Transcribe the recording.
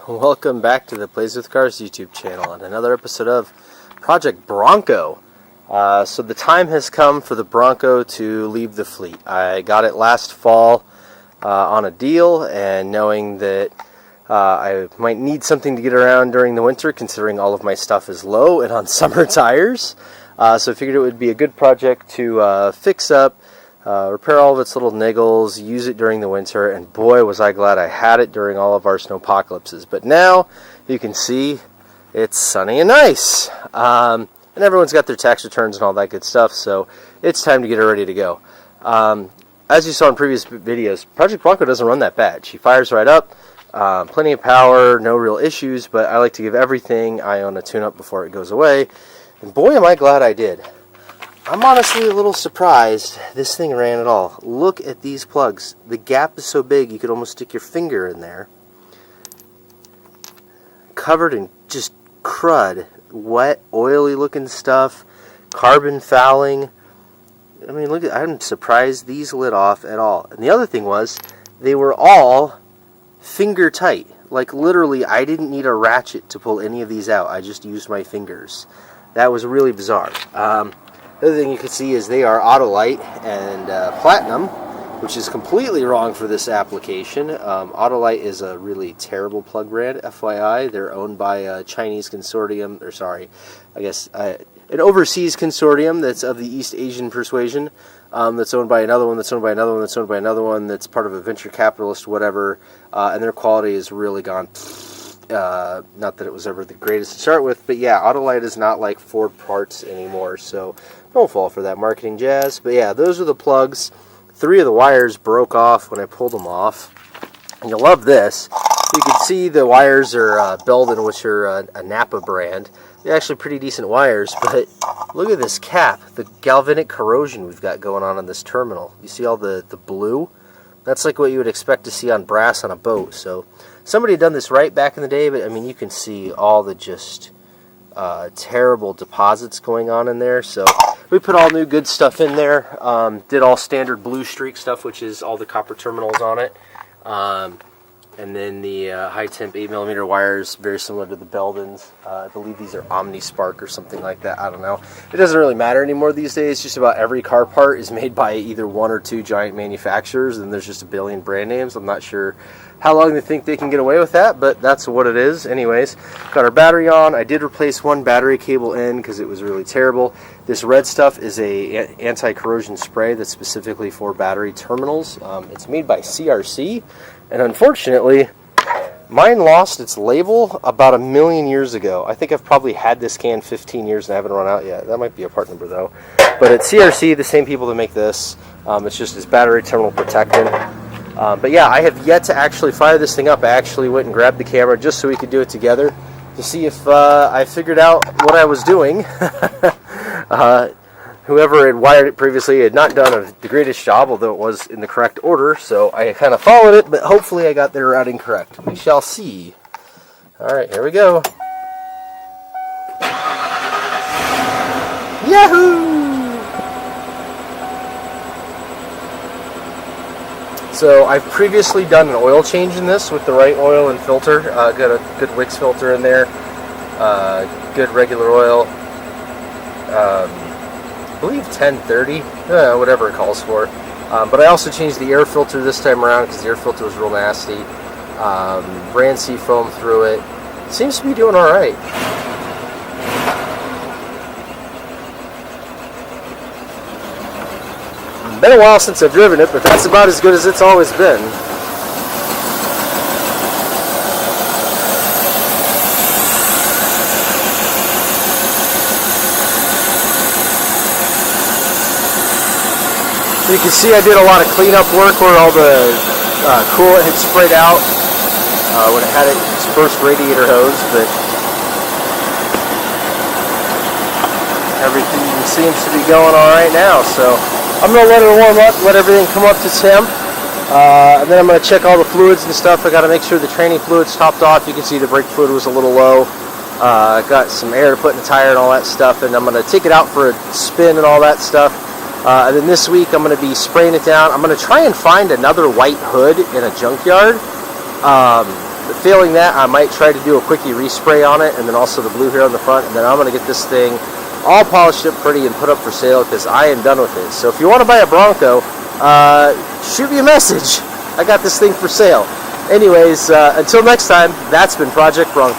Welcome back to the Plays with Cars YouTube channel and another episode of Project Bronco. So the time has come for the Bronco to leave the fleet. I got it last fall on a deal, and knowing that I might need something to get around during the winter, considering all of my stuff is low and on summer tires. So I figured it would be a good project to fix up, repair all of its little niggles, use it during the winter, and boy was I glad I had it during all of our snowpocalypses. But now you can see it's sunny and nice, and everyone's got their tax returns and all that good stuff, so it's time to get her ready to go. As you saw in previous videos, Project Bronco doesn't run that bad. She fires right up, plenty of power, no real issues, but I like to give everything I own a tune-up before it goes away, and boy am I glad I did. I'm honestly a little surprised this thing ran at all. Look at these plugs. The gap is so big you could almost stick your finger in there. Covered in just crud. Wet, oily looking stuff. Carbon fouling. I mean, look, I'm surprised these lit off at all. And the other thing was, they were all finger tight. Like literally, I didn't need a ratchet to pull any of these out. I just used my fingers. That was really bizarre. The other thing you can see is they are Autolite and Platinum, which is completely wrong for this application. Autolite is a really terrible plug brand, FYI. They're owned by a Chinese consortium, or sorry, I guess an overseas consortium that's of the East Asian persuasion, that's owned by another one, that's owned by another one, that's owned by another one, that's part of a venture capitalist, whatever, and their quality has really gone... not that it was ever the greatest to start with, but yeah, Autolite is not like Ford parts anymore, so don't fall for that marketing jazz. But yeah, those are the plugs. 3 of the wires broke off when I pulled them off. And you'll love this. You can see the wires are Belden, which are a Napa brand. They're actually pretty decent wires, but look at this cap, the galvanic corrosion we've got going on this terminal. You see all the blue? That's like what you would expect to see on brass on a boat. So somebody had done this right back in the day, but I mean, you can see all the just terrible deposits going on in there. So we put all new good stuff in there. Did all standard blue streak stuff, which is all the copper terminals on it. And then the high temp 8mm wires, very similar to the Beldens. I believe these are OmniSpark or something like that. I don't know. It doesn't really matter anymore these days. Just about every car part is made by either 1 or 2 giant manufacturers, and there's just a billion brand names. I'm not sure how long they think they can get away with that, but that's what it is. Anyways, got our battery on. I did replace one battery cable in because it was really terrible. This red stuff is a anti-corrosion spray that's specifically for battery terminals. It's made by CRC. And unfortunately, mine lost its label about 1 million years ago. I think I've probably had this can 15 years and I haven't run out yet. That might be a part number though. But it's CRC, the same people that make this. It's just this battery terminal protectant. But yeah, I have yet to actually fire this thing up. I actually went and grabbed the camera just so we could do it together to see if I figured out what I was doing. Whoever had wired it previously had not done the greatest job, although it was in the correct order, so I kind of followed it, but hopefully I got their routing correct. We shall see. Alright, here we go. Yahoo! So I've previously done an oil change in this with the right oil and filter. Got a good Wix filter in there, good regular oil. I believe 1030, whatever it calls for. But I also changed the air filter this time around because the air filter was real nasty. Ran seafoam through it. Seems to be doing alright. Been a while since I've driven it, but that's about as good as it's always been. You can see I did a lot of cleanup work where all the coolant had sprayed out when it had its first radiator hose, but everything seems to be going all right now. So I'm going to let it warm up, let everything come up to temp, and then I'm going to check all the fluids and stuff. I got to make sure the training fluid's topped off. You can see the brake fluid was a little low. Got some air to put in the tire and all that stuff, and I'm going to take it out for a spin and all that stuff. And then this week I'm going to be spraying it down. I'm going to try and find another white hood in a junkyard. Failing that, I might try to do a quickie respray on it, and then also the blue here on the front, and then I'm going to get this thing all polished up pretty and put up for sale, because I am done with it. So if you want to buy a Bronco, shoot me a message. I got this thing for sale. Anyways, until next time, that's been Project Bronco.